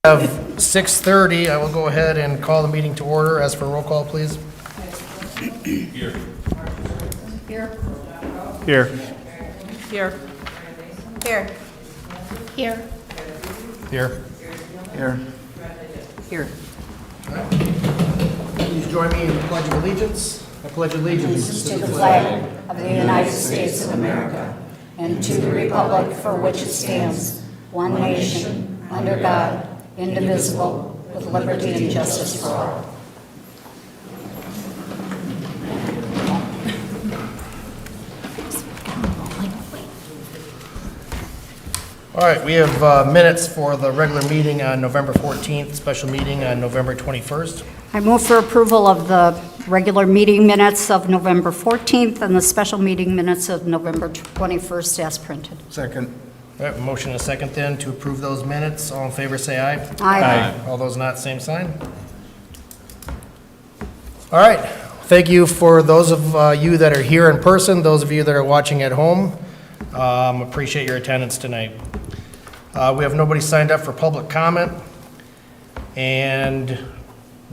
Of 6:30, I will go ahead and call the meeting to order. As for roll call, please. Here. Here. Here. Here. Here. Here. Here. Here. Here. Please join me in the Pledge of Allegiance. I pledge allegiance To the flag of the United States of America and to the republic for which it stands, one nation, under God, indivisible, with liberty and justice for all. All right, we have minutes for the regular meeting on November 14th, special meeting on November 21st. I move for approval of the regular meeting minutes of November 14th and the special meeting minutes of November 21st as printed. Second. All right, motion and a second then to approve those minutes. All in favor, say aye. Aye. All those not, same sign. All right, thank you for those of you that are here in person, those of you that are watching at home. Appreciate your attendance tonight. We have nobody signed up for public comment, and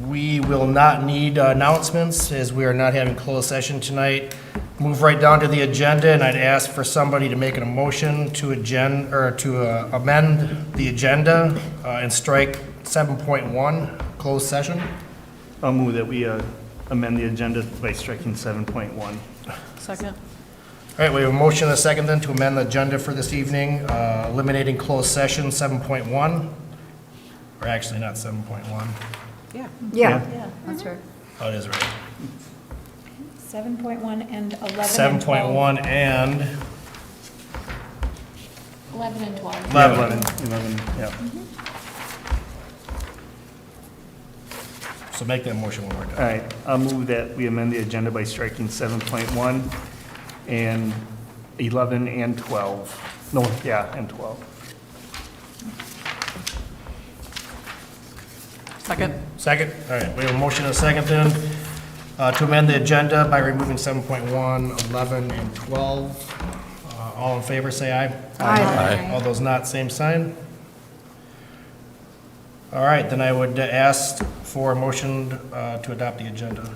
we will not need announcements as we are not having closed session tonight. Move right down to the agenda, and I'd ask for somebody to make an motion to amend the agenda and strike 7.1, closed session. I'll move that we amend the agenda by striking 7.1. Second. All right, we have a motion and a second then to amend the agenda for this evening, eliminating closed session 7.1, or actually not 7.1. Yeah. Yeah, Yeah. that's right. Oh, it is right. 7.1 and 11 and 12. 7.1 and 11 and 12. 11. 11, yeah. So make that motion one more All time. right, I'll move that we amend the agenda by striking 7.1 and 11 and 12. No, yeah, and 12. Second. Second? All right, we have a motion and a second then to amend the agenda by removing 7.1, 11, and 12. All in favor, say aye. Aye. All those not, same sign. All right, then I would ask for a motion to adopt the agenda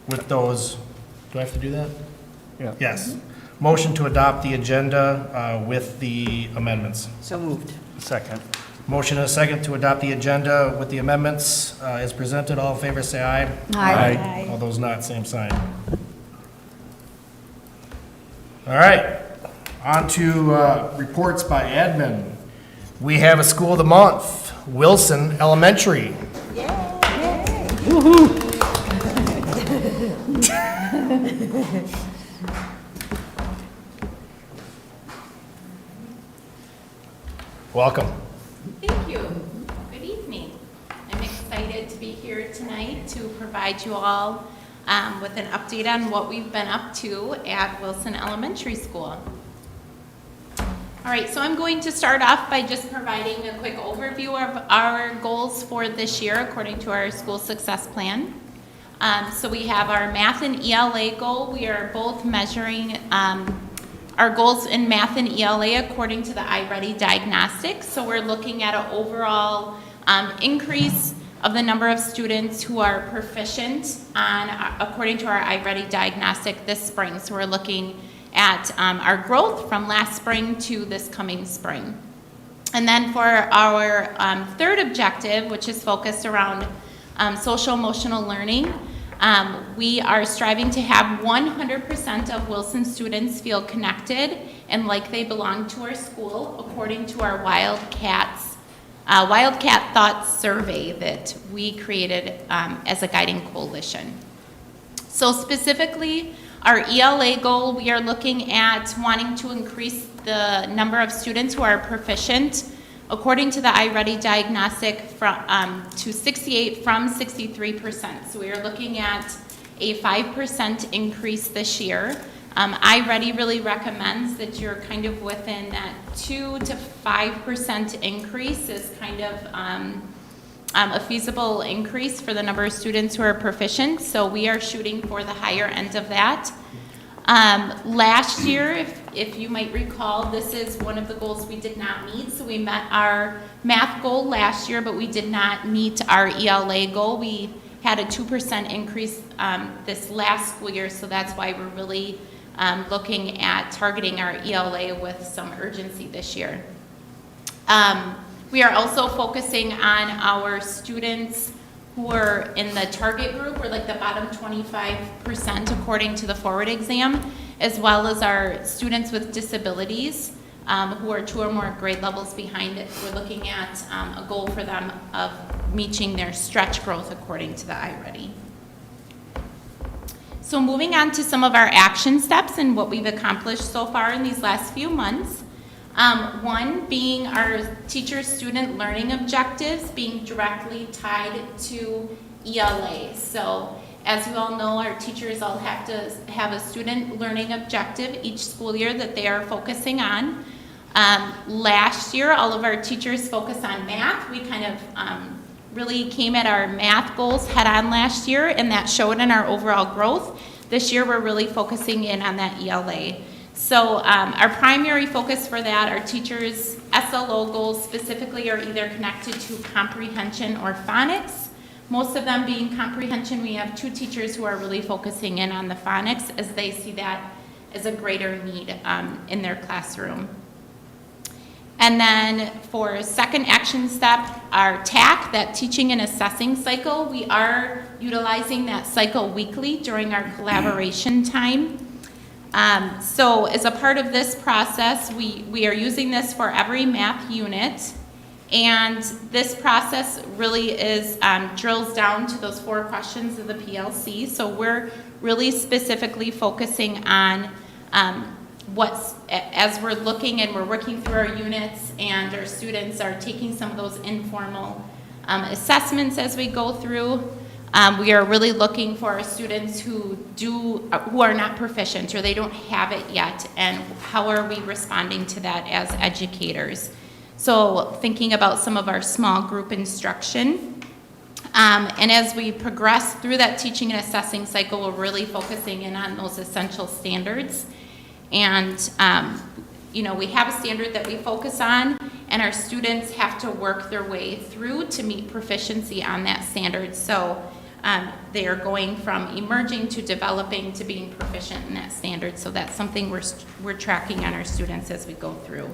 with those. Do I have to do that? Yeah. Yes. Motion to adopt the agenda with the amendments. So moved. Second. Motion and a second to adopt the agenda with the amendments as presented. All in favor, say aye. Aye. All those not, same sign. All right, on to reports by admin. We have a school of the month, Wilson Elementary. Welcome. Thank you. Good evening. I'm excited to be here tonight to provide you all with an update on what we've been up to at Wilson Elementary School. All right, so I'm going to start off by just providing a quick overview of our goals for this year according to our school success plan. So we have our math and ELA goal. We are both measuring our goals in math and ELA according to the iReady diagnostics. So we're looking at an overall increase of the number of students who are proficient according to our iReady diagnostic this spring. So we're looking at our growth from last spring to this coming spring. And then for our third objective, which is focused around social emotional learning, we are striving to have 100% of Wilson students feel connected and like they belong to our school according to our Wildcat Thoughts survey that we created as a guiding coalition. So specifically, our ELA goal, we are looking at wanting to increase the number of students who are proficient according to the iReady diagnostic to 68 from 63%. So we are looking at a 5% increase this year. iReady really recommends that you're kind of within that 2 to 5% increase is kind of a feasible increase for the number of students who are proficient. So we are shooting for the higher end of that. Last year, if If you might recall, this is one of the goals we did not meet. So we met our math goal last year, but we did not meet our ELA goal. We had a 2% increase this last school year, so that's why we're really looking at targeting our ELA with some urgency this year. We are also focusing on our students who are in the target group, or like the bottom 25% according to the forward exam, as well as our students with disabilities who are 2 or more grade levels behind it. We're looking at a goal for them of reaching their stretch growth according to the iReady. So moving on to some of our action steps and what we've accomplished so far in these last few months. One being our teacher-student learning objectives being directly tied to ELA. So as you all know, our teachers all have to have a student learning objective each school year that they are focusing on. Last year, all of our teachers focused on math. We kind of really came at our math goals head on last year, and that showed in our overall growth. This year, we're really focusing in on that ELA. So our primary focus for that, our teachers' SLO goals specifically are either connected to comprehension or phonics. Most of them being comprehension. We have 2 teachers who are really focusing in on the phonics as they see that as a greater need in their classroom. And then for second action step, our TAC, that teaching and assessing cycle, we are utilizing that cycle weekly during our collaboration time. So as a part of this process, we are using this for every math unit. And this process really is drills down to those 4 questions of the PLC. So we're really specifically focusing on as we're looking and we're working through our units and our students are taking some of those informal assessments as we go through. We are really looking for our students who are not proficient or they don't have it yet, and how are we responding to that as educators. So thinking about some of our small group instruction. And as we progress through that teaching and assessing cycle, we're really focusing in on those essential standards. And, we have a standard that we focus on, and our students have to work their way through to meet proficiency on that standard. So they are going from emerging to developing to being proficient in that standard. So that's something we're tracking on our students as we go through.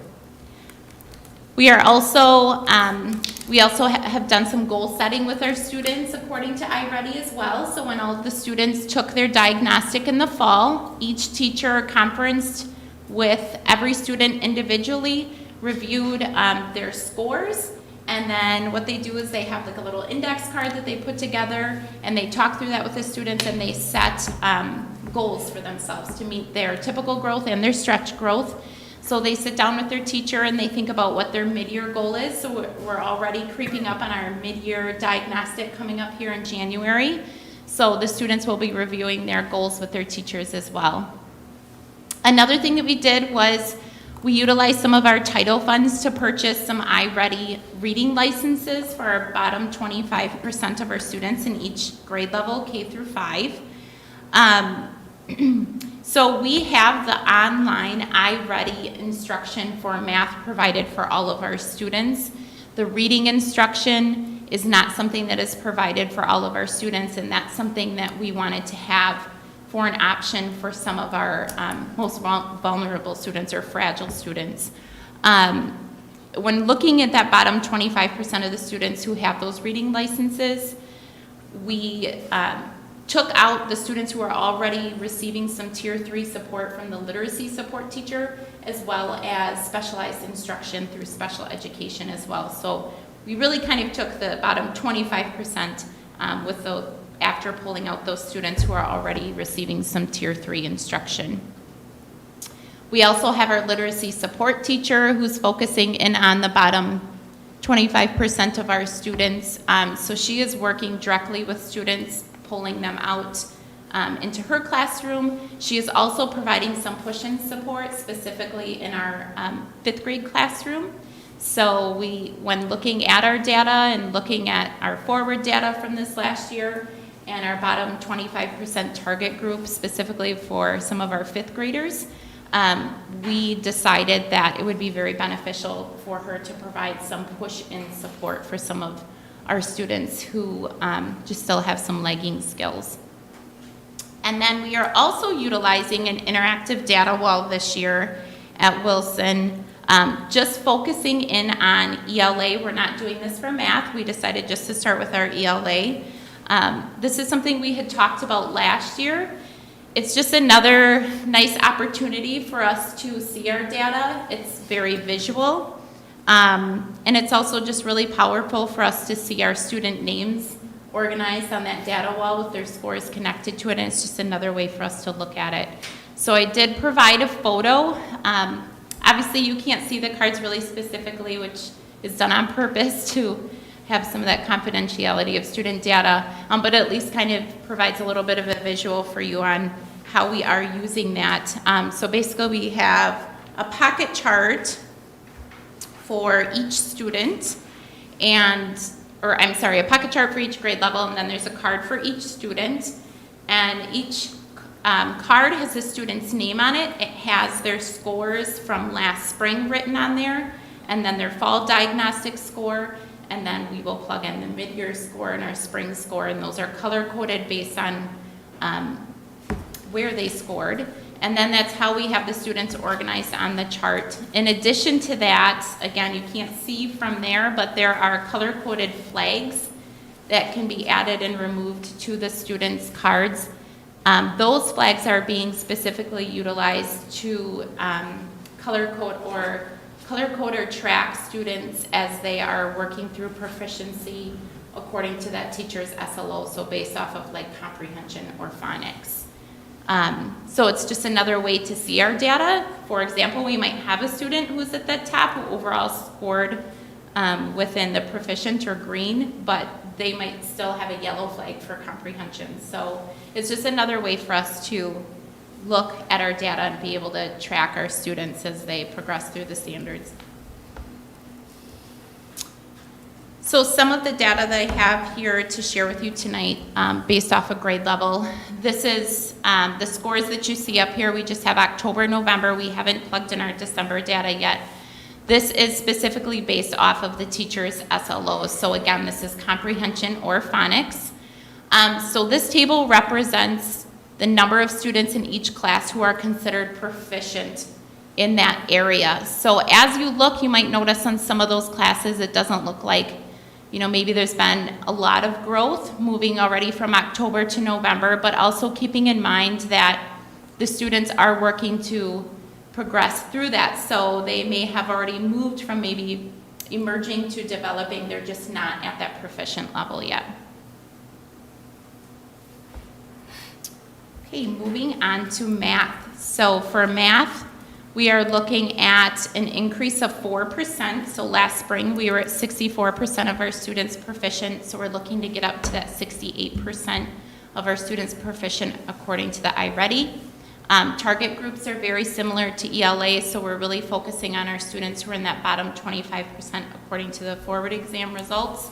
We are also, have done some goal setting with our students according to iReady as well. So when all of the students took their diagnostic in the fall, each teacher conferenced with every student individually, reviewed their scores, and then what they do is they have like a little index card that they put together, and they talk through that with the students, and they set goals for themselves to meet their typical growth and their stretch growth. So they sit down with their teacher and they think about what their mid-year goal is. So we're already creeping up on our mid-year diagnostic coming up here in January. So the students will be reviewing their goals with their teachers as well. Another thing that we did was we utilized some of our title funds to purchase some iReady reading licenses for our bottom 25% of our students in each grade level, K through 5. So we have the online iReady instruction for math provided for all of our students. The reading instruction is not something that is provided for all of our students, and that's something that we wanted to have for an option for some of our most vulnerable students or fragile students. When looking at that bottom 25% of the students who have those reading licenses, we took out the students who are already receiving some tier 3 support from the literacy support teacher, as well as specialized instruction through special education as well. So we really kind of took the bottom 25% after pulling out those students who are already receiving some tier 3 instruction. We also have our literacy support teacher who's focusing in on the bottom 25% of our students. So she is working directly with students, pulling them out into her classroom. She is also providing some push-in support, specifically in our 5th grade classroom. So when looking at our data and looking at our forward data from this last year and our bottom 25% target group, specifically for some of our 5th graders, we decided that it would be very beneficial for her to provide some push-in support for some of our students who just still have some lagging skills. And then we are also utilizing an interactive data wall this year at Wilson, just focusing in on ELA. We're not doing this for math. We decided just to start with our ELA. This is something we had talked about last year. It's just another nice opportunity for us to see our data. It's very visual. And it's also just really powerful for us to see our student names organized on that data wall with their scores connected to it, and it's just another way for us to look at it. So I did provide a photo. Obviously, you can't see the cards really specifically, which is done on purpose to have some of that confidentiality of student data, but at least kind of provides a little bit of a visual for you on how we are using that. So basically, we have a pocket chart for each student, a pocket chart for each grade level, and then there's a card for each student, and each card has a student's name on it. It has their scores from last spring written on there, and then their fall diagnostic score, and then we will plug in the mid-year score and our spring score, and those are color-coded based on where they scored. And then that's how we have the students organized on the chart. In addition to that, again, you can't see from there, but there are color-coded flags that can be added and removed to the students' cards. Those flags are being specifically utilized to color code or track students as they are working through proficiency according to that teacher's SLO, so based off of like comprehension or phonics. So it's just another way to see our data. For example, we might have a student who's at the top who overall scored within the proficient or green, but they might still have a yellow flag for comprehension. So it's just another way for us to look at our data and be able to track our students as they progress through the standards. So some of the data that I have here to share with you tonight based off of grade level. This is the scores that you see up here. We just have October, November. We haven't plugged in our December data yet. This is specifically based off of the teacher's SLOs. So again, this is comprehension or phonics. So this table represents the number of students in each class who are considered proficient in that area. So as you look, you might notice on some of those classes, it doesn't look like, you know, maybe there's been a lot of growth moving already from October to November, but also keeping in mind that the students are working to progress through that. So they may have already moved from maybe emerging to developing. They're just not at that proficient level yet. Okay, moving on to math. So for math, we are looking at an increase of 4%. So last spring, we were at 64% of our students proficient. So we're looking to get up to that 68% of our students proficient according to the iReady. Target groups are very similar to ELA, so we're really focusing on our students who are in that bottom 25% according to the forward exam results,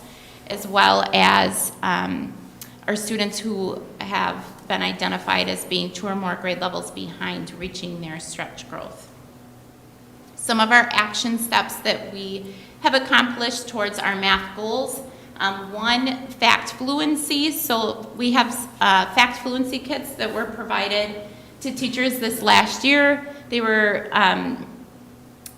as well as our students who have been identified as being 2 or more grade levels behind reaching their stretch growth. Some of our action steps that we have accomplished towards our math goals. One, fact fluency. So we have fact fluency kits that were provided to teachers this last year. They were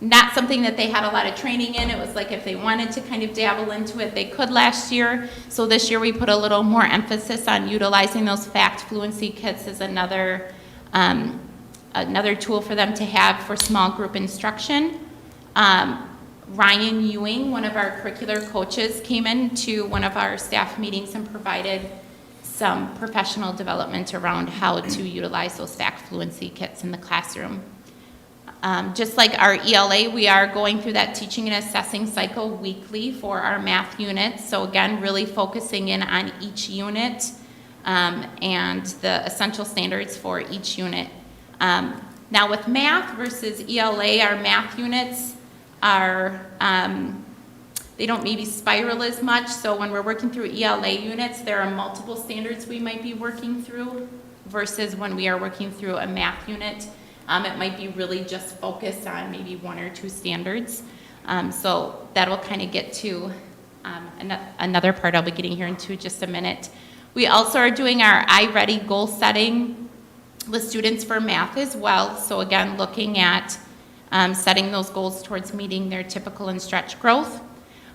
not something that they had a lot of training in. It was like if they wanted to kind of dabble into it, they could last year. So this year we put a little more emphasis on utilizing those fact fluency kits as another tool for them to have for small group instruction. Ryan Ewing, one of our curricular coaches, came into one of our staff meetings and provided some professional development around how to utilize those fact fluency kits in the classroom. Just like our ELA, we are going through that teaching and assessing cycle weekly for our math units. So again, really focusing in on each unit and the essential standards for each unit. Now with math versus ELA, our math units are, they don't maybe spiral as much. So when we're working through ELA units, there are multiple standards we might be working through versus when we are working through a math unit. It might be really just focused on maybe 1 or 2 standards. So that'll kind of get to another part I'll be getting here into just a minute. We also are doing our iReady goal setting with students for math as well. So again, looking at setting those goals towards meeting their typical and stretch growth.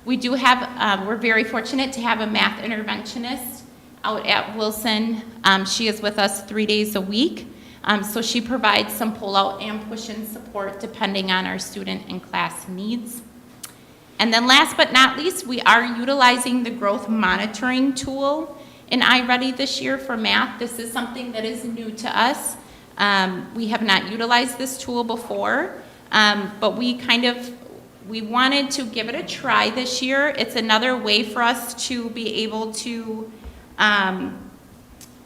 We do have, we're very fortunate to have a math interventionist out at Wilson. She is with us 3 days a week. So she provides some pull-out and push-in support depending on our student and class needs. And then last but not least, we are utilizing the growth monitoring tool in iReady this year for math. This is something that is new to us. We have not utilized this tool before, but we wanted to give it a try this year. It's another way for us to be able to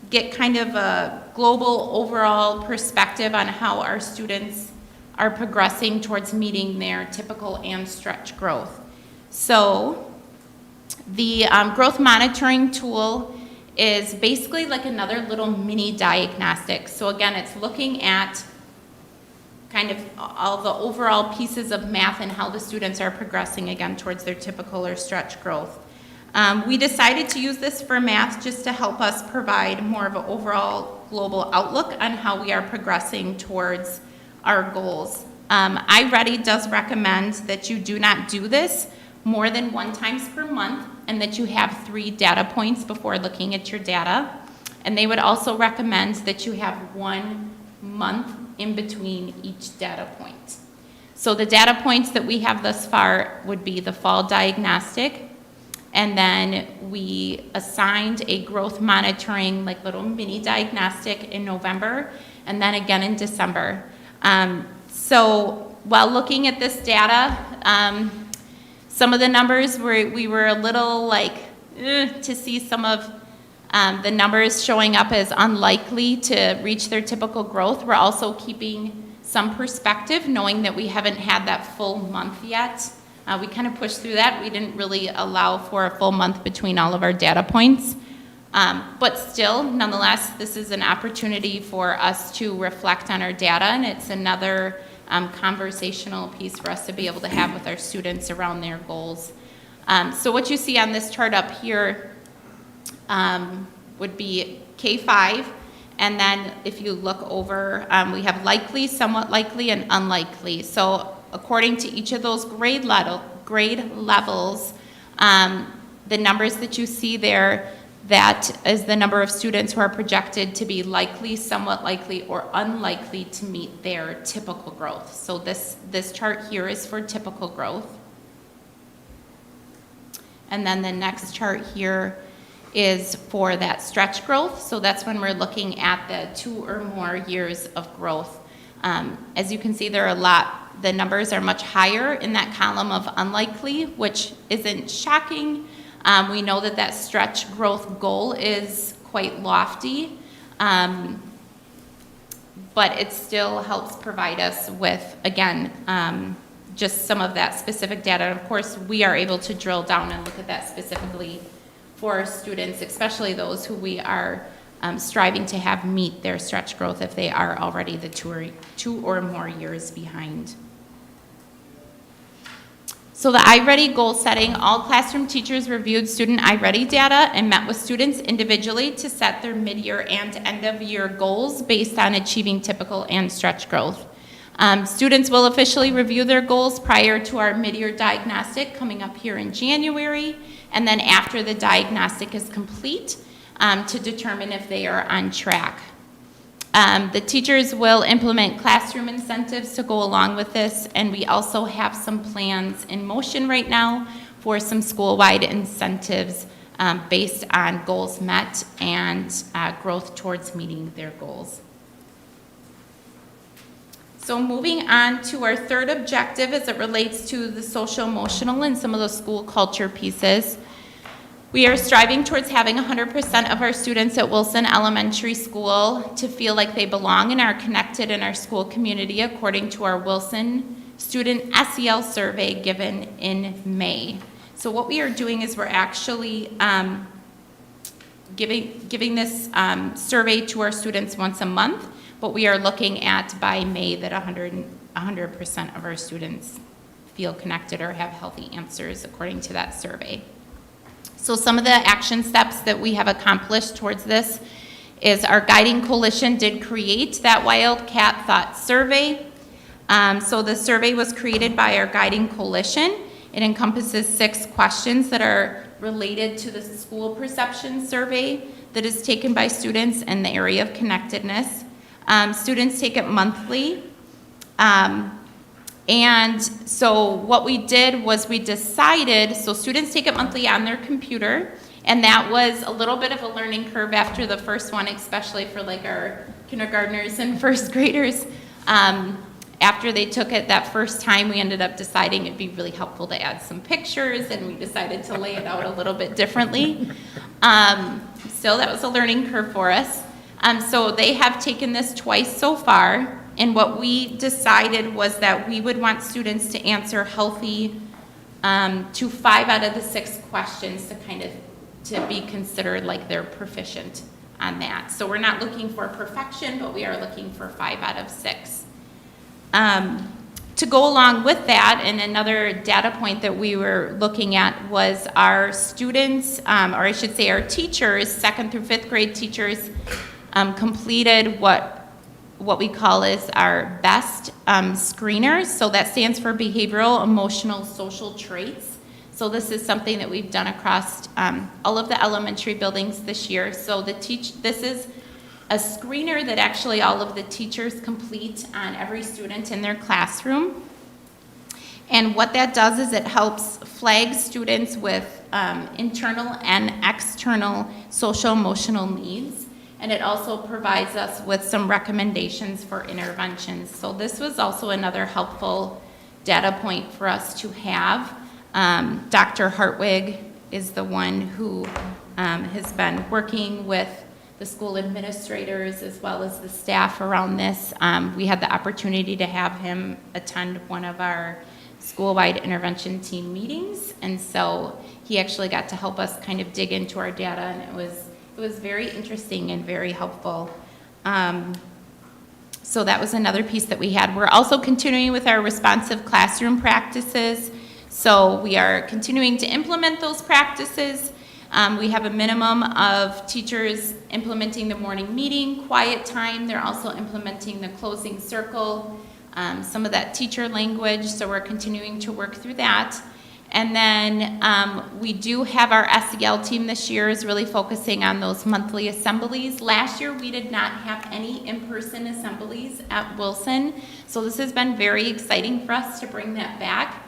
get kind of a global overall perspective on how our students are progressing towards meeting their typical and stretch growth. So the growth monitoring tool is basically like another little mini diagnostic. So again, it's looking at kind of all the overall pieces of math and how the students are progressing again towards their typical or stretch growth. We decided to use this for math just to help us provide more of an overall global outlook on how we are progressing towards our goals. iReady does recommend that you do not do this more than 1 time per month and that you have 3 data points before looking at your data. And they would also recommend that you have 1 month in between each data point. So the data points that we have thus far would be the fall diagnostic, and then we assigned a growth monitoring, like little mini diagnostic in November, and then again in December. So while looking at this data, some of the numbers we were a little like, to see some of the numbers showing up as unlikely to reach their typical growth. We're also keeping some perspective, knowing that we haven't had that full month yet. We kind of pushed through that. We didn't really allow for a full month between all of our data points. But still, nonetheless, this is an opportunity for us to reflect on our data, and it's another conversational piece for us to be able to have with our students around their goals. So what you see on this chart up here would be K-5, and then if you look over, we have likely, somewhat likely, and unlikely. So according to each of those grade levels, the numbers that you see there, that is the number of students who are projected to be likely, somewhat likely, or unlikely to meet their typical growth. So this chart here is for typical growth. And then the next chart here is for that stretch growth. So that's when we're looking at the 2 or more years of growth. As you can see, the numbers are much higher in that column of unlikely, which isn't shocking. We know that stretch growth goal is quite lofty, but it still helps provide us with, again, just some of that specific data. And of course, we are able to drill down and look at that specifically for our students, especially those who we are striving to have meet their stretch growth if they are already the 2 or more years behind. So the iReady goal setting, all classroom teachers reviewed student iReady data and met with students individually to set their mid-year and end-of-year goals based on achieving typical and stretch growth. Students will officially review their goals prior to our mid-year diagnostic coming up here in January, and then after the diagnostic is complete to determine if they are on track. The teachers will implement classroom incentives to go along with this, and we also have some plans in motion right now for some school-wide incentives based on goals met and growth towards meeting their goals. So moving on to our third objective as it relates to the social-emotional and some of the school culture pieces. We are striving towards having 100% of our students at Wilson Elementary School to feel like they belong and are connected in our school community according to our Wilson Student SEL survey given in May. So what we are doing is we're actually giving this survey to our students once a month. but we are looking at by May that 100% of our students feel connected or have healthy answers according to that survey. So some of the action steps that we have accomplished towards this is our guiding coalition did create that Wildcat Thought Survey. So the survey was created by our guiding coalition. It encompasses 6 questions that are related to the school perception survey that is taken by students in the area of connectedness. Students take it monthly. And so what we did was we decided, so students take it monthly on their computer, and that was a little bit of a learning curve after the first one, especially for like our kindergartners and first graders. After they took it that first time, we ended up deciding it'd be really helpful to add some pictures, and we decided to lay it out a little bit differently. So that was a learning curve for us. So they have taken this twice so far, and what we decided was that we would want students to answer healthy to 5 out of the 6 questions to be considered like they're proficient on that. So we're not looking for perfection, but we are looking for 5 out of 6. To go along with that, and another data point that we were looking at was our students, or I should say our teachers, 2nd through 5th grade teachers, completed what we call is our BEST screeners. So that stands for Behavioral, Emotional, Social Traits. So this is something that we've done across all of the elementary buildings this year. So this is a screener that actually all of the teachers complete on every student in their classroom. And what that does is it helps flag students with internal and external social emotional needs. And it also provides us with some recommendations for interventions. So this was also another helpful data point for us to have. Dr. Hartwig is the one who has been working with the school administrators as well as the staff around this. We had the opportunity to have him attend one of our school-wide intervention team meetings, and so he actually got to help us kind of dig into our data, and it was very interesting and very helpful. So that was another piece that we had. We're also continuing with our responsive classroom practices. So we are continuing to implement those practices. We have a minimum of teachers implementing the morning meeting, quiet time. They're also implementing the closing circle, some of that teacher language. So we're continuing to work through that. And then we do have our SEL team this year is really focusing on those monthly assemblies. Last year we did not have any in-person assemblies at Wilson. So this has been very exciting for us to bring that back.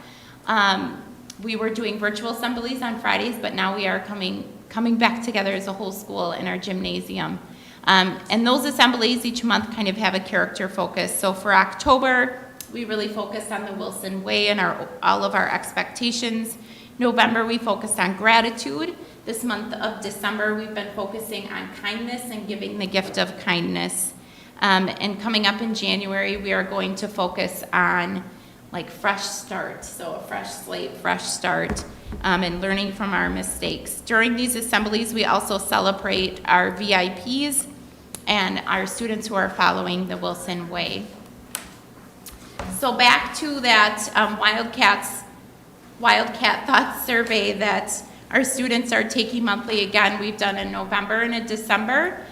We were doing virtual assemblies on Fridays, but now we are coming back together as a whole school in our gymnasium. And those assemblies each month kind of have a character focus. So for October, we really focused on the Wilson Way and all of our expectations. November, we focused on gratitude. This month of December, we've been focusing on kindness and giving the gift of kindness. And coming up in January, we are going to focus on like fresh start, so a fresh slate, fresh start, and learning from our mistakes. During these assemblies, we also celebrate our VIPs and our students who are following the Wilson Way. So back to that Wildcat Thoughts survey that our students are taking monthly. Again, we've done in November and in December.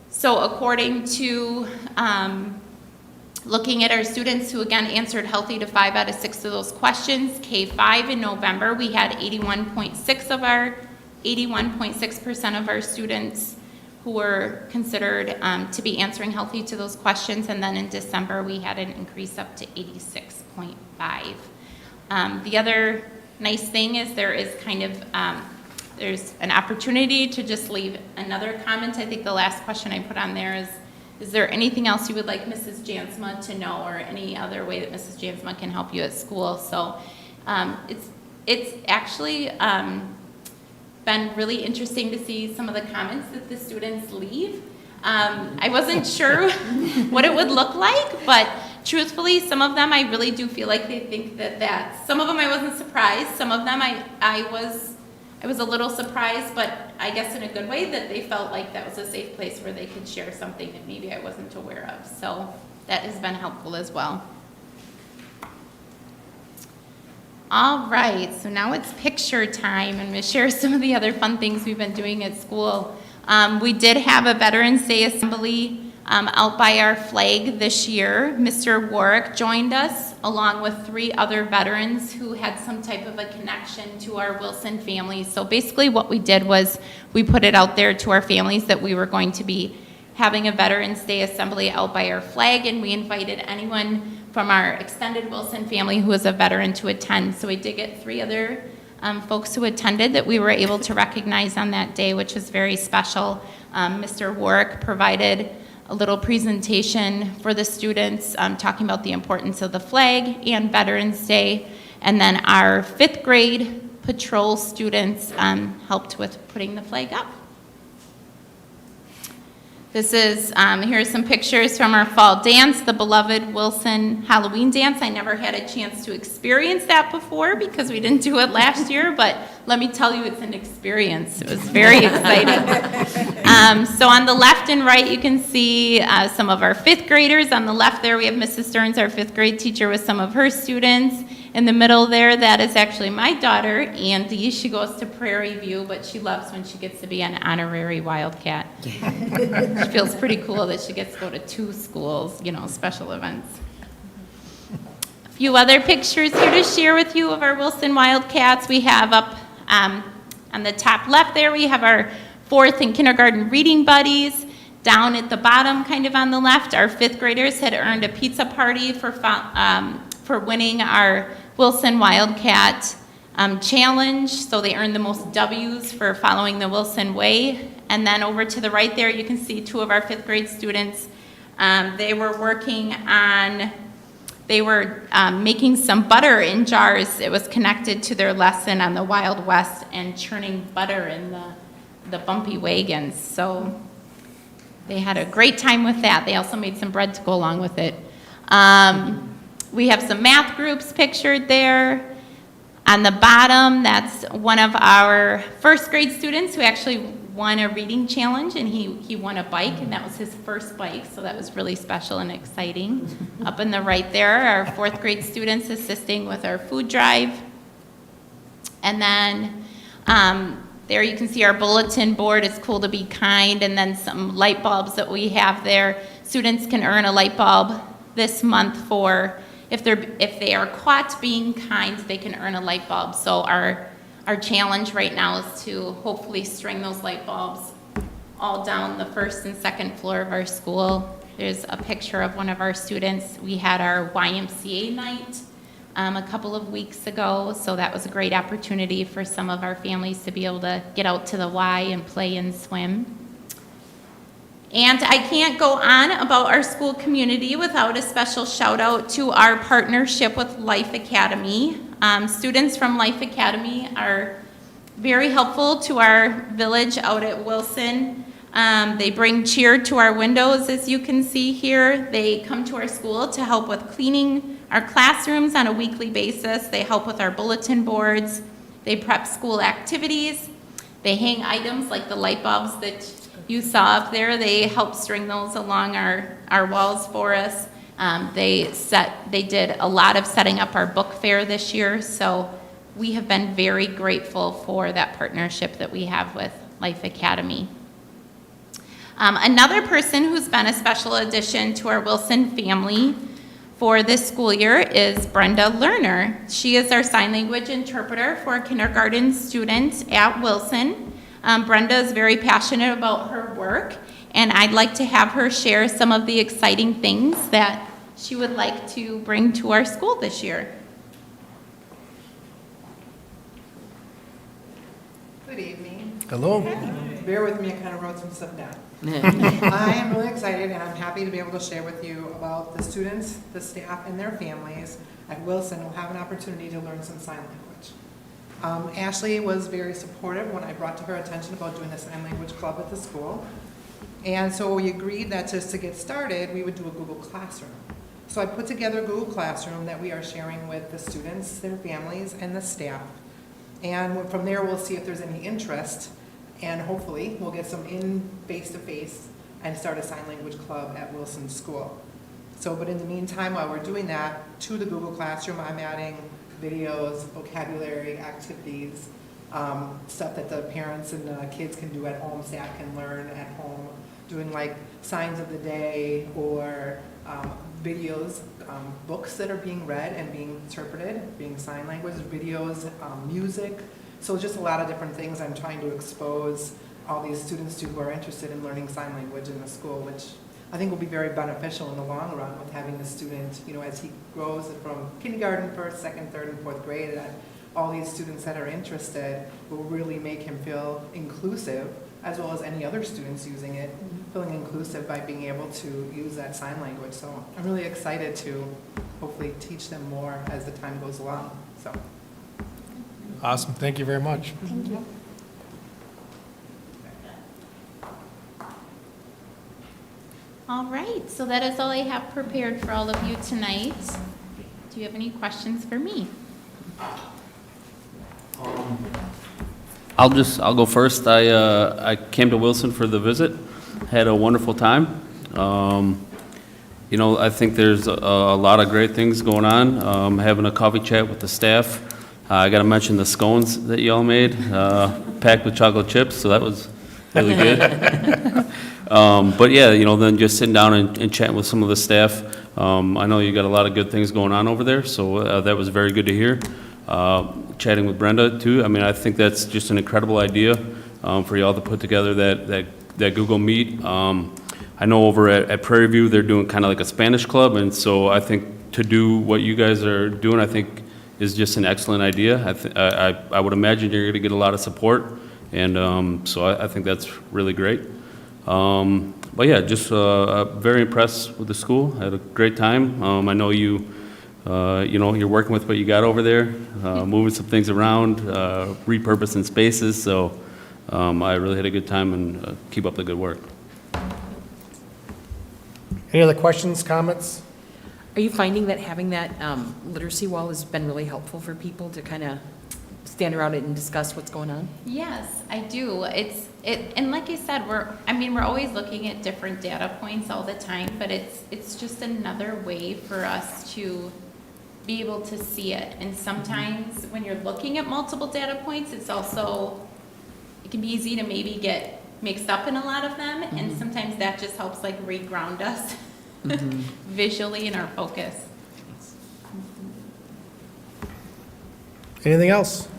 So according to looking at our students who again answered healthy to 5 out of 6 of those questions, K-5 in November, we had 81.6% of our students who were considered to be answering healthy to those questions, and then in December we had an increase up to 86.5. The other nice thing is there is kind of there's an opportunity to just leave another comment. I think the last question I put on there is there anything else you would like Mrs. Jansma to know, or any other way that Mrs. Jansma can help you at school? So it's actually been really interesting to see some of the comments that the students leave. I wasn't sure what it would look like, but truthfully, some of them I really do feel like they think that some of them I wasn't surprised. Some of them I I was a little surprised, but I guess in a good way, that they felt like that was a safe place where they could share something that maybe I wasn't aware of. So that has been helpful as well. All right, so now it's picture time, and I'm going to share some of the other fun things we've been doing at school. We did have a Veterans Day assembly out by our flag this year. Mr. Warwick joined us along with 3 other veterans who had some type of a connection to our Wilson family. So basically what we did was we put it out there to our families that we were going to be having a Veterans Day assembly out by our flag, and we invited anyone from our extended Wilson family who was a veteran to attend. So we did get 3 other folks who attended that we were able to recognize on that day, which was very special. Mr. Warwick provided a little presentation for the students talking about the importance of the flag and Veterans Day. And then our 5th grade patrol students helped with putting the flag up. This is, here are some pictures from our fall dance, the beloved Wilson Halloween dance. I never had a chance to experience that before because we didn't do it last year, but let me tell you, it's an experience. It was very exciting. So on the left and right, you can see some of our 5th graders. On the left there, we have Mrs. Stearns, our 5th grade teacher, with some of her students. In the middle there, that is actually my daughter, Andy. She goes to Prairie View, but she loves when she gets to be an honorary Wildcat. She feels pretty cool that she gets to go to 2 schools, you know, special events. A few other pictures here to share with you of our Wilson Wildcats. We have up on the top left there, we have our 4th and kindergarten reading buddies. Down at the bottom, kind of on the left, our 5th graders had earned a pizza party for winning our Wilson Wildcat challenge. So they earned the most W's for following the Wilson way. And then over to the right there, you can see 2 of our 5th grade students. They were working on, making some butter in jars. It was connected to their lesson on the Wild West and churning butter in the bumpy wagons. So they had a great time with that. They also made some bread to go along with it. We have some math groups pictured there. On the bottom, that's one of our 1st grade students who actually won a reading challenge, and he won a bike, and that was his first bike, so that was really special and exciting. Up in the right there, our 4th grade students assisting with our food drive. And then there you can see our bulletin board. It's cool to be kind, and then some light bulbs that we have there. Students can earn a light bulb this month for, if they are caught being kind, they can earn a light bulb. So our challenge right now is to hopefully string those light bulbs all down the 1st and 2nd floor of our school. There's a picture of one of our students. We had our YMCA night a couple of weeks ago, so that was a great opportunity for some of our families to be able to get out to the Y and play and swim. And I can't go on about our school community without a special shout out to our partnership with Life Academy. Students from Life Academy are very helpful to our village out at Wilson. They bring cheer to our windows, as you can see here. They come to our school to help with cleaning our classrooms on a weekly basis. They help with our bulletin boards. They prep school activities. They hang items like the light bulbs that you saw up there. They help string those along our walls for us. They did a lot of setting up our book fair this year, so we have been very grateful for that partnership that we have with Life Academy. Another person who's been a special addition to our Wilson family for this school year is Brenda Lerner. She is our sign language interpreter for kindergarten students at Wilson. Brenda is very passionate about her work, and I'd like to have her share some of the exciting things that she would like to bring to our school this year. Good evening. Hello. Bear with me, I kind of wrote some stuff down. I am really excited, and I'm happy to be able to share with you about the students, the staff, and their families at Wilson who have an opportunity to learn some sign language. Ashley was very supportive when I brought to her attention about doing the sign language club at the school. And so we agreed that just to get started, we would do a Google Classroom. So I put together a Google Classroom that we are sharing with the students, their families, and the staff. And from there, we'll see if there's any interest, and hopefully, we'll get some in face-to-face and start a sign language club at Wilson School. So, but in the meantime, while we're doing that, to the Google Classroom, I'm adding videos, vocabulary, activities, stuff that the parents and the kids can do at home, staff can learn at home, doing like signs of the day or videos, books that are being read and being interpreted, being sign language, videos, music. So just a lot of different things I'm trying to expose all these students to who are interested in learning sign language in the school, which I think will be very beneficial in the long run with having the student, you know, as he grows from kindergarten, first, second, third, and fourth grade, that all these students that are interested will really make him feel inclusive, as well as any other students using it, feeling inclusive by being able to use that sign language. So I'm really excited to hopefully teach them more as the time goes along, so. Awesome, thank you very much. Thank you. All right, so that is all I have prepared for all of you tonight. Do you have any questions for me? I'll go first. I came to Wilson for the visit, had a wonderful time. You know, I think there's a lot of great things going on. Having a coffee chat with the staff. I got to mention the scones that y'all made, packed with chocolate chips, so that was really good. But yeah, you know, then just sitting down and chatting with some of the staff. I know you got a lot of good things going on over there, so that was very good to hear. Chatting with Brenda too. I mean, I think that's just an incredible idea for y'all to put together that Google Meet. I know over at Prairie View they're doing kind of like a Spanish club, and so I think to do what you guys are doing, I think is just an excellent idea. I would imagine you're going to get a lot of support, and so I think that's really great. But yeah, just very impressed with the school. Had a great time. I know you know, you're working with what you got over there, moving some things around, repurposing spaces. So I really had a good time, and keep up the good work. Any other questions, comments? Are you finding that having that literacy wall has been really helpful for people to kind of stand around it and discuss what's going on? Yes, I do. And like I said, we're always looking at different data points all the time, but it's just another way for us to be able to see it. And sometimes when you're looking at multiple data points, it can be easy to maybe get mixed up in a lot of them, and sometimes that just helps like reground us visually in our focus. Anything else?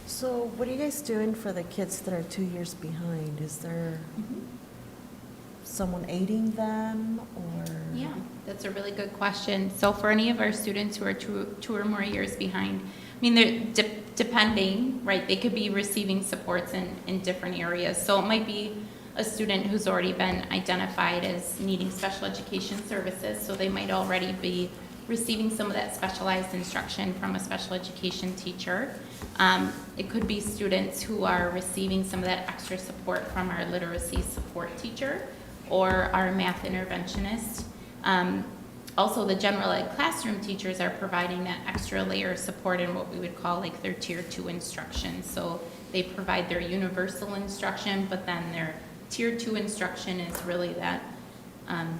So what are you guys doing for the kids that are 2 years behind? Is there someone aiding them, or? Yeah, that's a really good question. So for any of our students who are two or more years behind, I mean, they're depending, right? They could be receiving supports in different areas. So it might be a student who's already been identified as needing special education services, so they might already be receiving some of that specialized instruction from a special education teacher. It could be students who are receiving some of that extra support from our literacy support teacher or our math interventionist. Also, the general ed classroom teachers are providing that extra layer of support in what we would call like their tier 2 instruction. So they provide their universal instruction, but then their tier 2 instruction is really that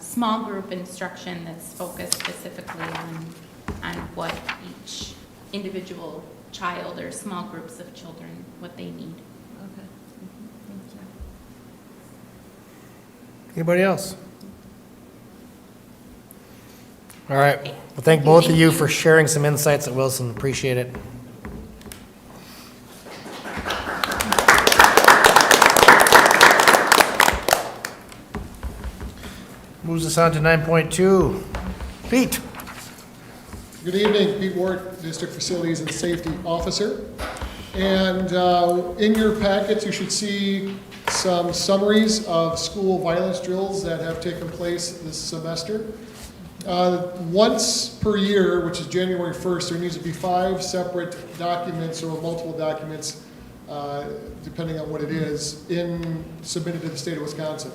small group instruction that's focused specifically on what each individual child or small groups of children, what they need. Okay. Thank you. Anybody else? All right. Well, thank both of you for sharing some insights at Wilson. Appreciate it. Moves us on to 9.2. Pete. Good evening, Pete Ward, District Facilities and Safety Officer. And in your packets, you should see some summaries of school violence drills that have taken place this semester. Once per year, which is January 1st, there needs to be 5 separate documents or multiple documents, depending on what it is, submitted to the state of Wisconsin,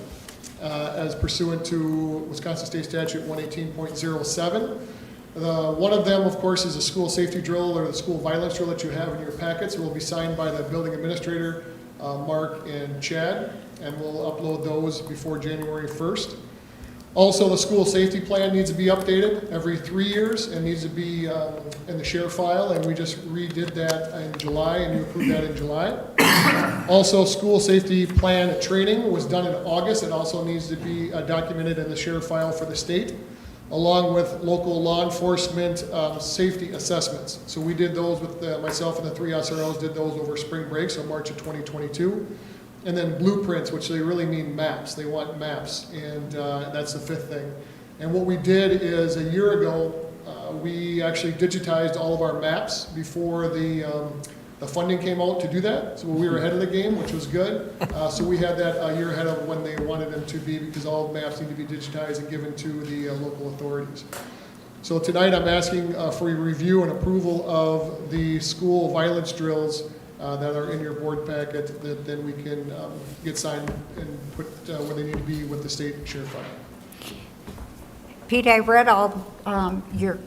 as pursuant to Wisconsin State Statute 118.07. One of them, of course, is a school safety drill or the school violence drill that you have in your packets. It will be signed by the building administrator, Mark and Chad, and we'll upload those before January 1st. Also, the school safety plan needs to be updated every 3 years and needs to be in the share file, and we just redid that in July, and you approved that in July. Also, school safety plan training was done in August. It also needs to be documented in the share file for the state, along with local law enforcement safety assessments. So we did those with myself and the 3 SROs did those over spring break, so March of 2022. And then blueprints, which they really mean maps. They want maps, and that's the 5th thing. And what we did is a year ago, we actually digitized all of our maps before the funding came out to do that. So we were ahead of the game, which was good. So we had that a year ahead of when they wanted them to be, because all maps need to be digitized and given to the local authorities. So tonight I'm asking for your review and approval of the school violence drills that are in your board packet that then we can get signed and put where they need to be with the state share file. Pete, I read all your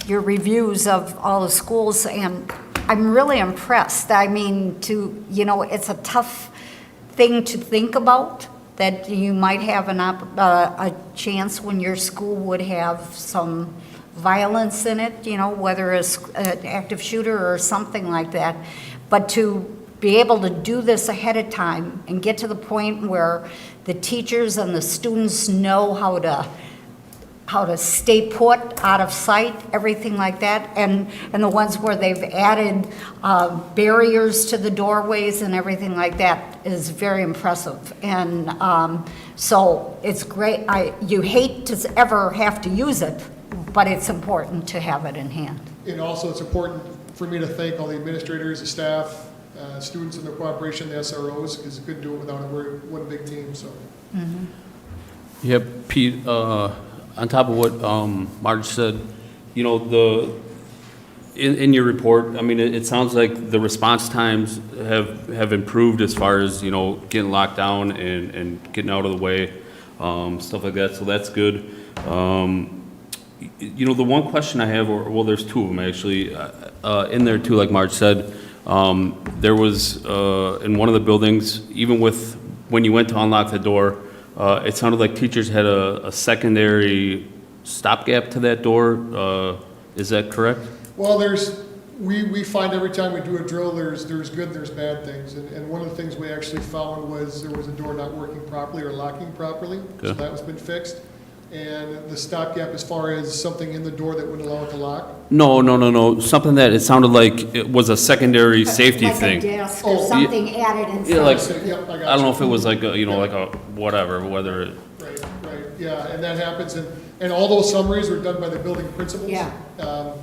reviews of all the schools, and I'm really impressed. I mean, it's a tough thing to think about, that you might have a chance when your school would have some violence in it, whether it's an active shooter or something like that. But to be able to do this ahead of time and get to the point where the teachers and the students know how to stay put, out of sight, everything like that, and the ones where they've added barriers to the doorways and everything like that is very impressive. And so it's great. You hate to ever have to use it, but it's important to have it in hand. And also it's important for me to thank all the administrators, the staff, students and their cooperation, the SROs, because we couldn't do it without them. We're one big team, so. Mm-hmm. Yeah, Pete, on top of what Marge said, in your report, I mean, it sounds like the response times have improved as far as, getting locked down and getting out of the way, stuff like that, so that's good. The one question I have, well, there's 2 of them actually, in there too, like Marge said, there was, in one of the buildings, even when you went to unlock the door, it sounded like teachers had a secondary stopgap to that door. Is that correct? Well, we find every time we do a drill, there's good and there's bad things. And one of the things we actually found was there was a door not working properly or locking properly. Okay. So that was been fixed. And the stopgap as far as something in the door that wouldn't allow it to lock. No. Something that it sounded like it was a secondary safety thing. Like a desk or something added inside. Yeah, like, Yep, I got I don't know you. if it was like a, like a whatever, whether it, Right, yeah, and that happens, and all those summaries are done by the building principals. Yeah.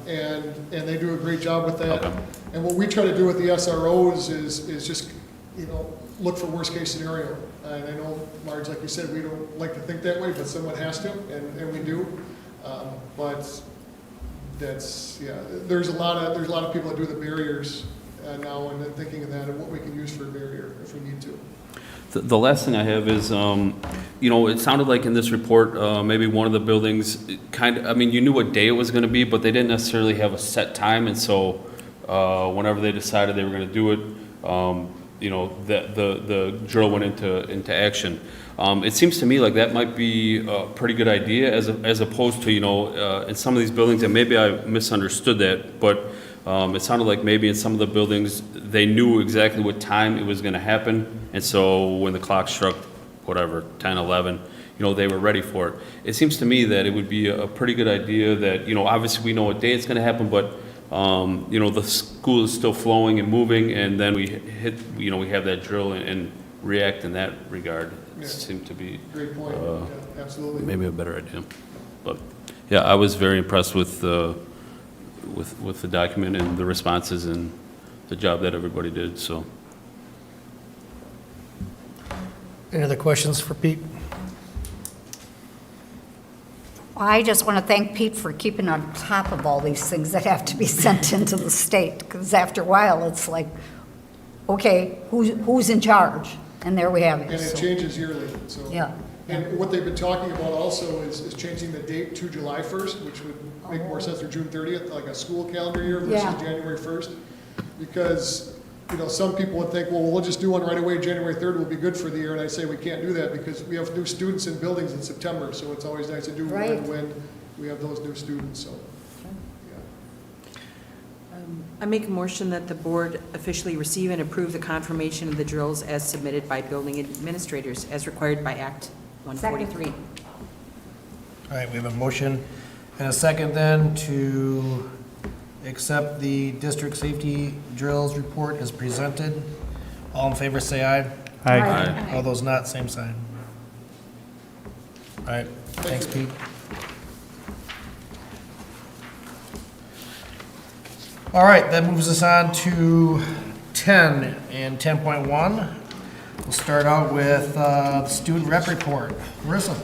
And they do a great job with that. Okay. And what we try to do with the SROs is just, look for worst case scenario. And I know, Marge, like you said, we don't like to think that way, but someone has to, and we do. But that's, there's a lot of people that do the barriers now, and then thinking of that and what we can use for a barrier if we need to. The last thing I have is, it sounded like in this report, maybe one of the buildings, you knew what day it was going to be, but they didn't necessarily have a set time, and so whenever they decided they were going to do it, the drill went into action. It seems to me like that might be a pretty good idea, as opposed to, in some of these buildings, and maybe I misunderstood that, but it sounded like maybe in some of the buildings, they knew exactly what time it was going to happen, and so when the clock struck, 10, 11, they were ready for it. It seems to me that it would be a pretty good idea that, obviously we know what day it's going to happen, but, the school is still flowing and moving, and then we have that drill and react in that regard. It Yeah. seemed to be Great point, yeah, absolutely. maybe a better idea. But, yeah, I was very impressed with the document and the responses and the job that everybody did, so. Any other questions for Pete? I just want to thank Pete for keeping on top of all these things that have to be sent into the state, because after a while, it's like, okay, who's in charge? And there we have it. And it So, changes yearly, so. yeah. And what they've been talking about also is changing the date to July 1st, which would make more sense, or June 30th, like a school calendar year versus Yeah. January 1st. Because, some people would think, well, we'll just do one right away, January 3rd will be good for the year, and I say we can't do that because we have new students in buildings in September, so it's always nice to do Right. when we have those new students, so. I make a motion that the board officially receive and approve the confirmation of the drills as submitted by building administrators as required by Act 143. All right, we have a motion and a second then to accept the district safety drills report as presented. All in favor, say aye. Aye. All those not, same sign. All right, thanks, Pete. All right, that moves us on to 10 and 10.1. We'll start out with the student rep report. Marissa?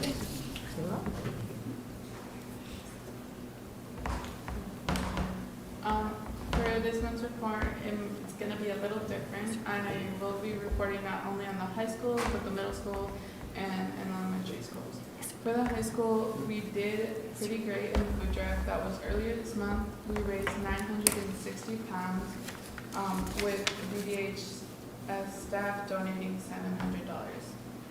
For this month's report, it's going to be a little different. I will be reporting not only on the high school, but the middle school and elementary schools. For the high school, we did pretty great in the food drive. That was earlier this month. We raised 960 pounds with BDUSD staff donating $700.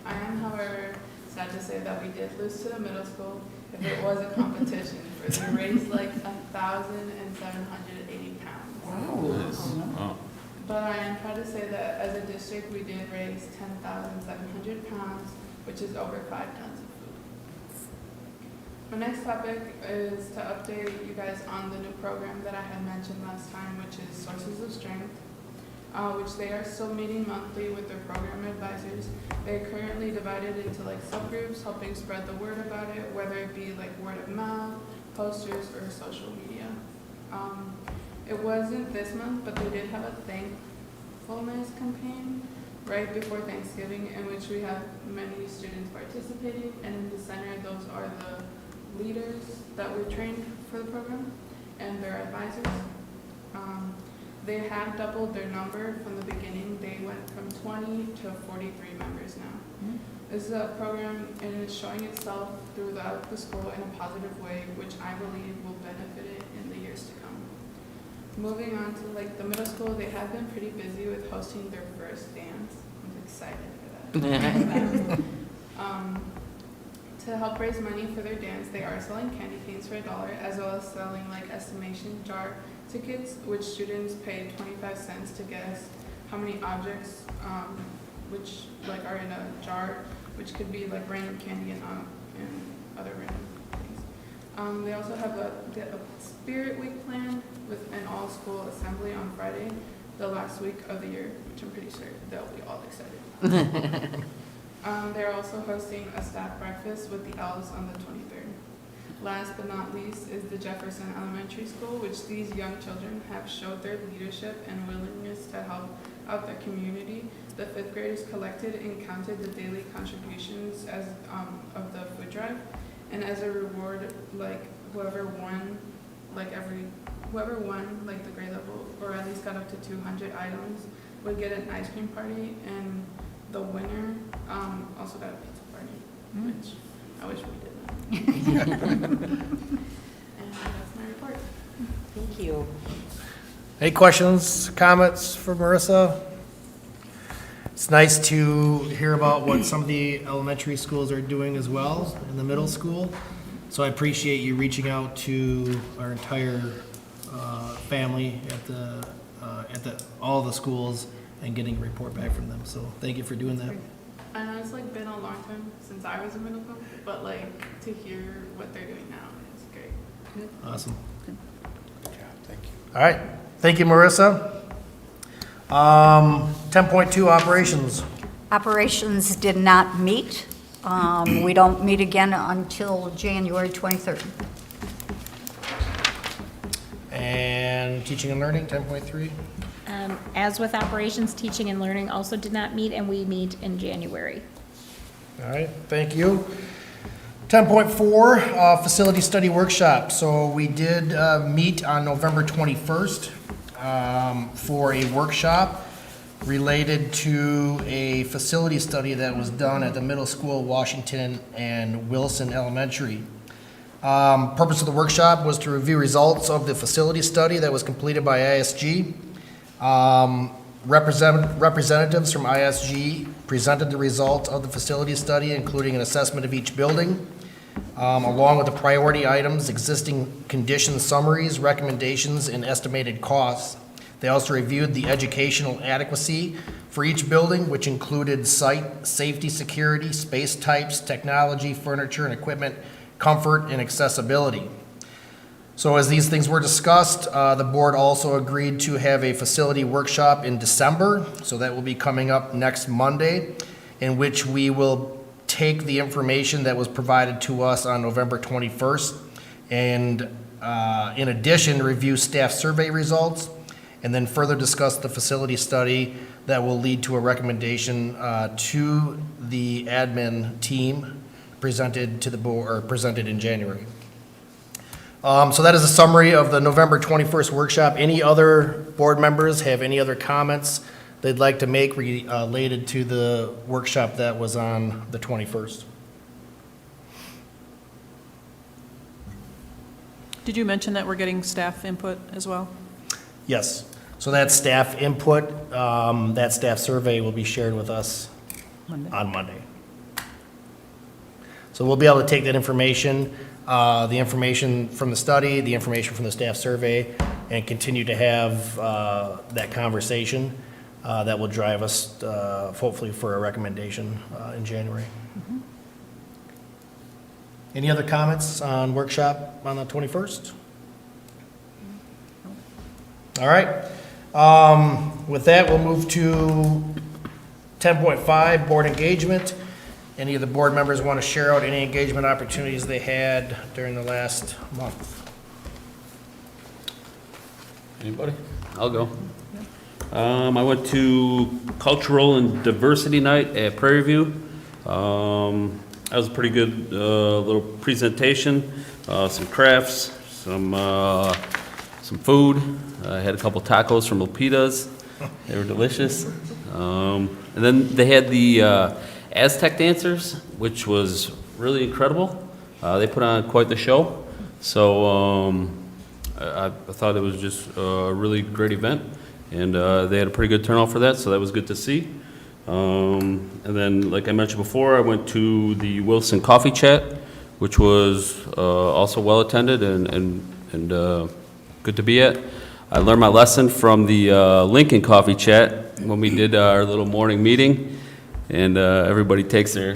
I am, however, sad to say that we did lose to the middle school. If it was a competition, we raised like 1,780 pounds. Wow. But I am proud to say that as a district, we did raise 10,700 pounds, which is over 5 tons of food. My next topic is to update you guys on the new program that I had mentioned last time, which is Sources of Strength, which they are still meeting monthly with their program advisors. They're currently divided into like subgroups, helping spread the word about it, whether it be like word of mouth, posters, or social media. It wasn't this month, but they did have a thankfulness campaign right before Thanksgiving, in which we have many students participating, and in the center, those are the leaders that were trained for the program and their advisors. They have doubled their number from the beginning. They went from 20 to 43 members now. This is a program, and it's showing itself throughout the school in a positive way, which I believe will benefit it in the years to come. Moving on to like the middle school, they have been pretty busy with hosting their first dance. I'm excited for that. To help raise money for their dance, they are selling candy canes for $1, as well as selling like estimation jar tickets, which students pay 25 cents to guess how many objects, which like are in a jar, which could be like random candy and other random things. They also have a Spirit Week planned with an all-school assembly on Friday, the last week of the year, which I'm pretty sure they'll be all excited. They're also hosting a staff breakfast with the elves on the 23rd. Last but not least is the Jefferson Elementary School, which these young children have showed their leadership and willingness to help out their community. The 5th graders collected and counted the daily contributions as of the food drive, and as a reward, like whoever won like the grade level, or at least got up to 200 items, would get an ice cream party, and the winner also got a pizza party, which I wish we did that. And that's my report. Thank you. Any questions, comments for Marissa? It's nice to hear about what some of the elementary schools are doing as well in the middle school. So I appreciate you reaching out to our entire family at all the schools and getting a report back from them. So thank you for doing that. I know it's like been a long time since I was in middle school, but like to hear what they're doing now is great. Awesome. Good job, thank you. All right, thank you, Marissa. 10.2 operations. Operations did not meet. We don't meet again until January 23rd. And teaching and learning, 10.3. As with operations, teaching and learning also did not meet, and we meet in January. All right, thank you. 10.4, facility study workshop. So we did meet on November 21st for a workshop. related to a facility study that was done at the middle school, Washington and Wilson Elementary. Purpose of the workshop was to review results of the facility study that was completed by ISG. Representatives from ISG presented the results of the facility study, including an assessment of each building, along with the priority items, existing condition summaries, recommendations, and estimated costs. They also reviewed the educational adequacy for each building, which included site, safety, security, space types, technology, furniture and equipment, comfort, and accessibility. So as these things were discussed, the board also agreed to have a facility workshop in December, so that will be coming up next Monday, in which we will take the information that was provided to us on November 21st, and in addition, review staff survey results, and then further discuss the facility study that will lead to a recommendation to the admin team presented to the board, or presented in January. So that is a summary of the November 21st workshop. Any other board members have any other comments they'd like to make related to the workshop that was on the 21st? Did you mention that we're getting staff input as well? Yes. So that staff input, that staff survey will be shared with us on Monday. So we'll be able to take that information, the information from the study, the information from the staff survey, and continue to have that conversation that will drive us hopefully for a recommendation in January. Mm-hmm. Any other comments on workshop on the 21st? All right. With that, we'll move to 10.5, board engagement. Any of the board members want to share out any engagement opportunities they had during the last month? Anybody? I'll go. I went to Cultural and Diversity Night at Prairie View. That was a pretty good little presentation, some crafts, some food. I had a couple tacos from Lupita's. They were delicious. And then they had the Aztec dancers, which was really incredible. They put on quite the show. So I thought it was just a really great event. And they had a pretty good turnout for that, so that was good to see. And then, like I mentioned before, I went to the Wilson Coffee Chat, which was also well-attended and good to be at. I learned my lesson from the Lincoln Coffee Chat when we did our little morning meeting, and everybody takes their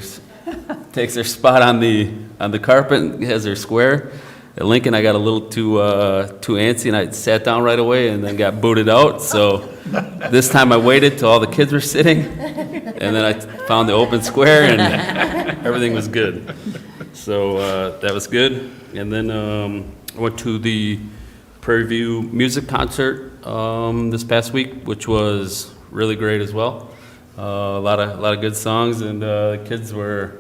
spot on the carpet and has their square. At Lincoln, I got a little too antsy, and I sat down right away and then got booted out. So this time I waited till all the kids were sitting, and then I found the open square, and everything was good. So that was good. And then I went to the Prairie View music concert this past week, which was really great as well. A lot of good songs, and the kids were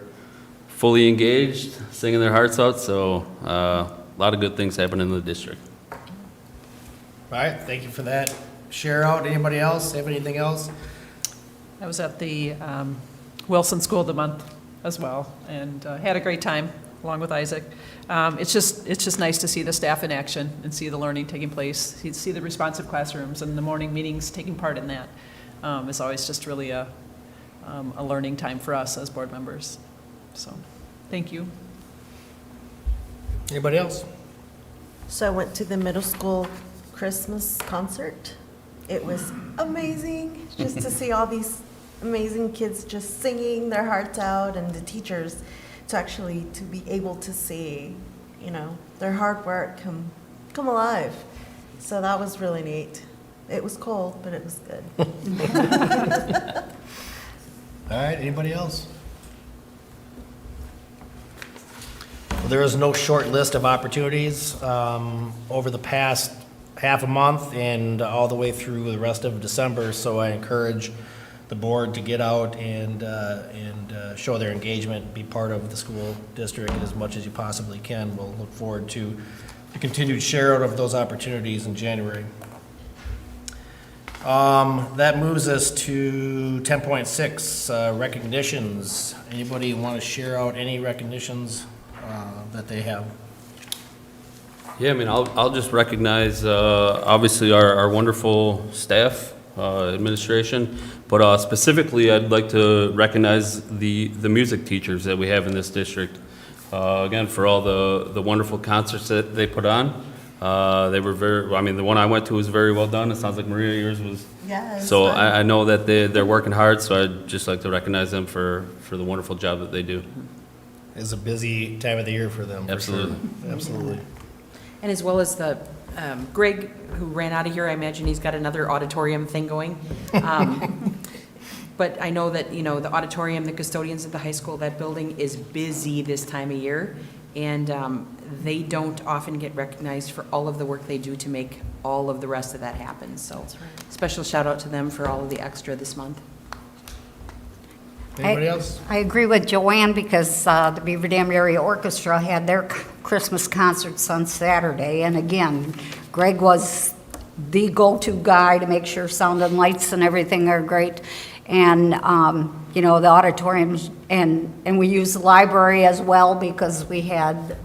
fully engaged, singing their hearts out. So a lot of good things happening in the district. All right, thank you for that. Share out. Anybody else have anything else? I was at the Wilson School of the Month as well, and had a great time along with Isaac. It's just nice to see the staff in action and see the learning taking place, see the responsive classrooms and the morning meetings taking part in that. It's always just really a learning time for us as board members. So, thank you. Anybody else? So I went to the middle school Christmas concert. It was amazing just to see all these amazing kids just singing their hearts out, and the teachers to be able to see, their hard work come alive. So that was really neat. It was cold, but it was good. All right, anybody else? Well, there is no short list of opportunities over the past half a month and all the way through the rest of December, so I encourage the board to get out and show their engagement, be part of the school district as much as you possibly can. We'll look forward to the continued share out of those opportunities in January. That moves us to 10.6, recognitions. Anybody want to share out any recognitions that they have? Yeah, I mean, I'll just recognize, obviously, our wonderful staff, administration, but specifically, I'd like to recognize the music teachers that we have in this district. Again, for all the wonderful concerts that they put on. They were very, I mean, the one I went to was very well done. It sounds like Maria, yours was. Yes. So I know that they're working hard, so I'd just like to recognize them for the wonderful job that they do. It's a busy time of the year for them. for sure. Absolutely. Absolutely. And as well as the, Greg, who ran out of here, I imagine he's got another auditorium thing going. But I know that, the auditorium, the custodians at the high school, that building is busy this time of year. And they don't often get recognized for all of the work they do to make all of the rest of that happen. So special shout out to them for all of the extra this month. Anybody else? I agree with Joanne because the Beaver Dam Area Orchestra had their Christmas concerts on Saturday. And again, Greg was the go-to guy to make sure sound and lights and everything are great. And, the auditoriums, and we used the library as well because we had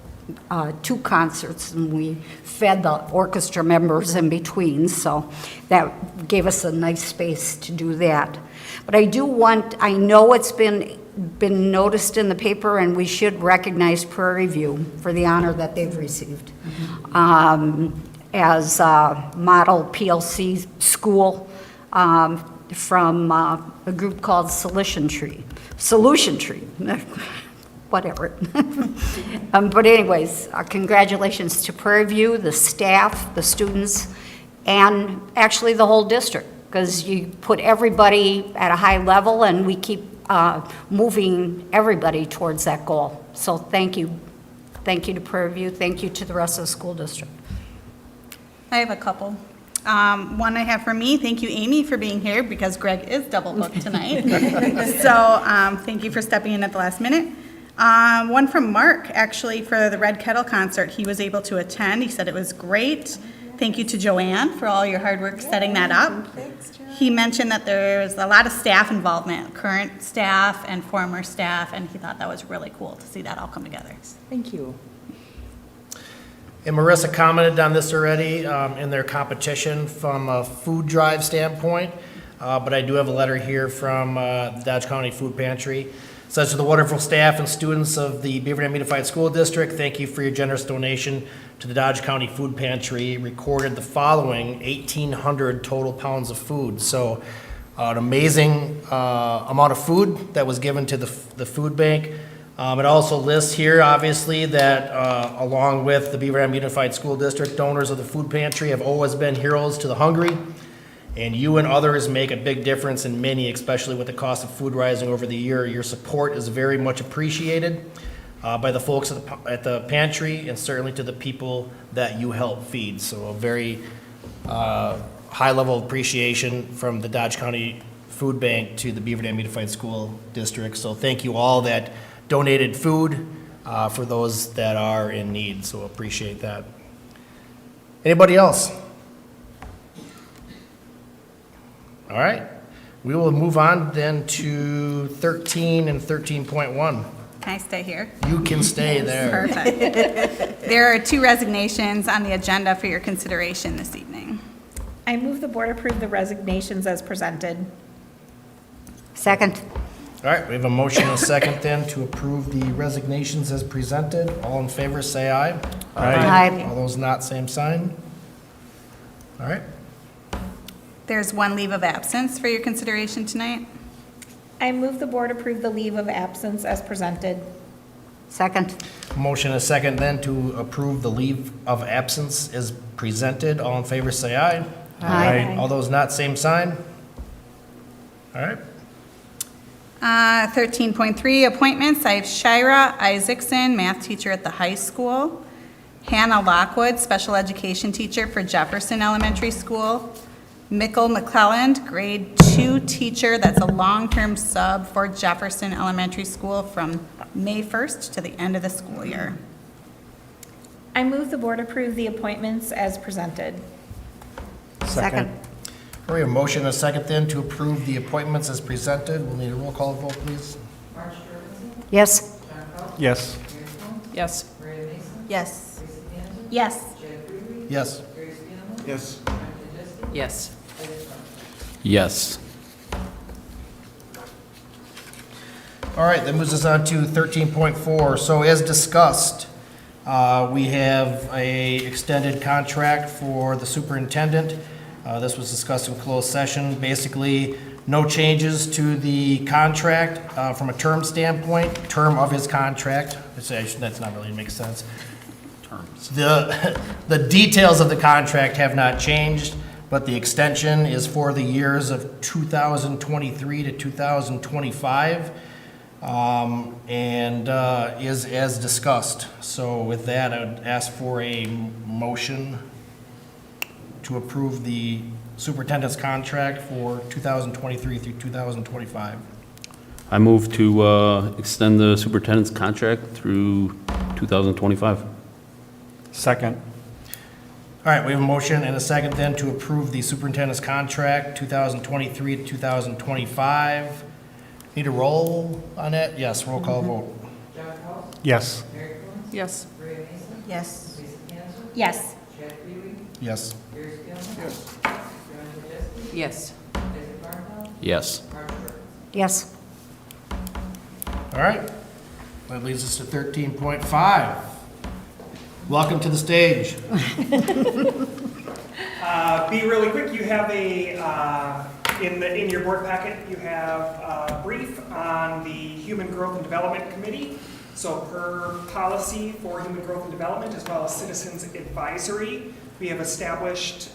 2 concerts and we fed the orchestra members in between. So that gave us a nice space to do that. But I know it's been noticed in the paper, and we should recognize Prairie View for the honor that they've received as a model PLC school from a group called Solution Tree, whatever. But anyways, congratulations to Prairie View, the staff, the students, and actually the whole district, because you put everybody at a high level and we keep moving everybody towards that goal. So thank you. Thank you to Prairie View. Thank you to the rest of the school district. I have a couple. One I have for me, thank you, Amy, for being here because Greg is double booked tonight. So thank you for stepping in at the last minute. One from Mark, actually, for the Red Kettle concert. He was able to attend. He said it was great. Thank you to Joanne for all your hard work setting that up. He mentioned that there's a lot of staff involvement, current staff and former staff, and he thought that was really cool to see that all come together. Thank you. And Marissa commented on this already in their competition from a food drive standpoint, but I do have a letter here from the Dodge County Food Pantry. Says to the wonderful staff and students of the Beaver Dam Unified School District, thank you for your generous donation to the Dodge County Food Pantry. Recorded the following 1,800 total pounds of food. So an amazing amount of food that was given to the food bank. It also lists here, obviously, that along with the Beaver Dam Unified School District, donors of the food pantry have always been heroes to the hungry, and you and others make a big difference in many, especially with the cost of food rising over the year. Your support is very much appreciated by the folks at the pantry, and certainly to the people that you help feed. So a very high level of appreciation from the Dodge County Food Bank to the Beaver Dam Unified School District. So thank you all that donated food for those that are in need, so appreciate that. Anybody else? All right, we will move on then to 13 and 13.1. Can I stay here? You can stay there. Perfect. There are 2 resignations on the agenda for your consideration this evening. I move the board approve the resignations as presented. Second. All right, we have a motion and a second then to approve the resignations as presented. All in favor, say aye. Aye. All those not, same sign. All right. There's 1 leave of absence for your consideration tonight. I move the board approve the leave of absence as presented. Second. Motion and a second then to approve the leave of absence as presented. All in favor, say aye. Aye. All those not, same sign. All right. 13.3, appointments. I have Shira Isaacson, math teacher at the high school. Hannah Lockwood, special education teacher for Jefferson Elementary School. Mickle McClelland, grade 2 teacher, that's a long-term sub for Jefferson Elementary School from May 1st to the end of the school year. I move the board approve the appointments as presented. Second. We have a motion and a second then to approve the appointments as presented. We'll need a roll call vote, please. Yes. Yes. Yes. Yes. Yes. Yes. Yes. Yes. Yes. All right, that moves us on to 13.4. So as discussed, we have a extended contract for the superintendent. This was discussed in closed session. Basically, no changes to the contract from a term standpoint, term of his contract. That's not really makes sense. Terms. The details of the contract have not changed, but the extension is for the years of 2023 to 2025, and is as discussed. So with that, I would ask for a motion to approve the superintendent's contract for 2023 through 2025. I move to extend the superintendent's contract through 2025. Second. All right, we have a motion and a second then to approve the superintendent's contract 2023 to 2025. Need a roll on that? Yes, roll call vote. Yes. Yes. Yes. Yes. Yes. Yes. Yes. Yes. All right, that leads us to 13.5. Welcome to the stage. Be really quick. You have in your board packet, you have a brief on the Human Growth and Development Committee. So per policy for Human Growth and Development, as well as Citizens Advisory, we have established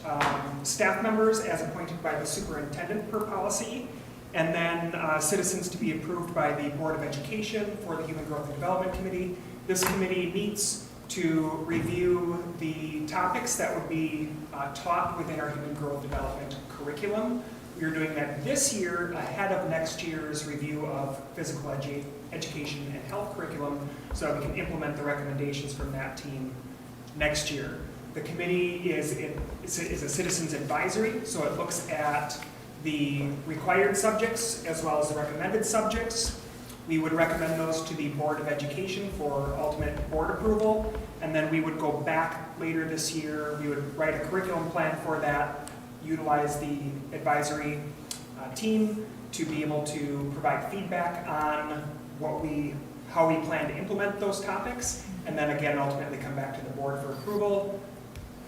staff members as appointed by the superintendent per policy, and then citizens to be approved by the Board of Education for the Human Growth and Development Committee. This committee meets to review the topics that would be taught within our Human Growth Development curriculum. We are doing that this year ahead of next year's review of physical education and health curriculum, so that we can implement the recommendations from that team next year. The committee is a citizens advisory, so it looks at the required subjects as well as the recommended subjects. We would recommend those to the Board of Education for ultimate board approval, and then we would go back later this year. We would write a curriculum plan for that, utilize the advisory team to be able to provide feedback on how we plan to implement those topics, and then again ultimately come back to the board for approval.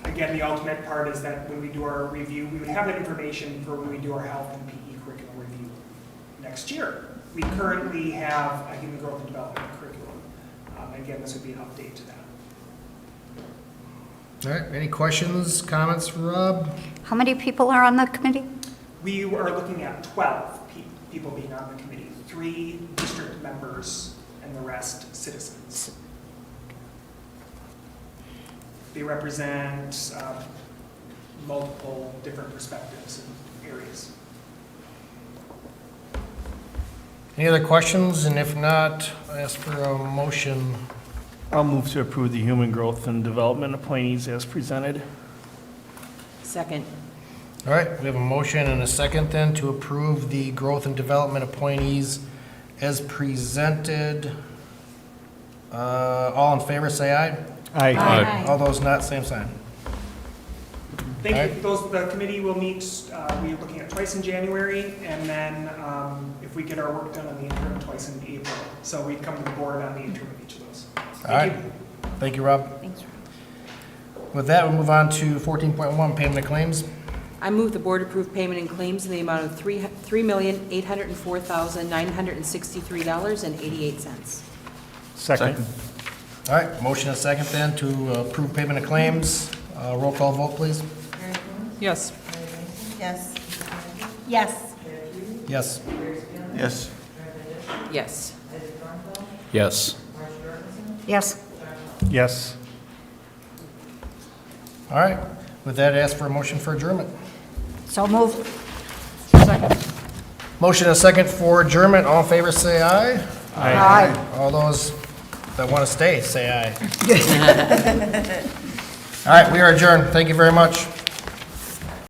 Again, the ultimate part is that when we do our review, we would have that information for when we do our health and PE curriculum review next year. We currently have a Human Growth and Development curriculum. Again, this would be an update to that. All right, any questions, comments for Rob? How many people are on the committee? We are looking at 12 people being on the committee, 3 district members and the rest citizens. They represent multiple different perspectives and areas. Any other questions? And if not, I ask for a motion. I'll move to approve the Human Growth and Development appointees as presented. Second. All right, we have a motion and a second then to approve the growth and development appointees as presented. All in favor, say aye. Aye. Aye. All those not, same sign. Thank All you. The committee will meet, we're looking at twice in January, and then if we get our work done on the interim, twice in April. So we'd come to the board on the interim of each of those. All right. Thank you, Rob. Thanks, Rob. With that, we'll move on to 14.1, payment of claims. I move the board approve payment and claims in the amount of $3,804,963.88. Second. All right, motion and second then to approve payment of claims. Roll call vote, please. Yes. Yes. Yes. Yes. Yes. Yes. Yes. Yes. Yes. All right, with that, I ask for a motion for adjournment. So moved. Second. Motion and second for adjournment. All in favor, say aye. Aye. All those that want to stay, say aye. All right, we are adjourned. Thank you very much.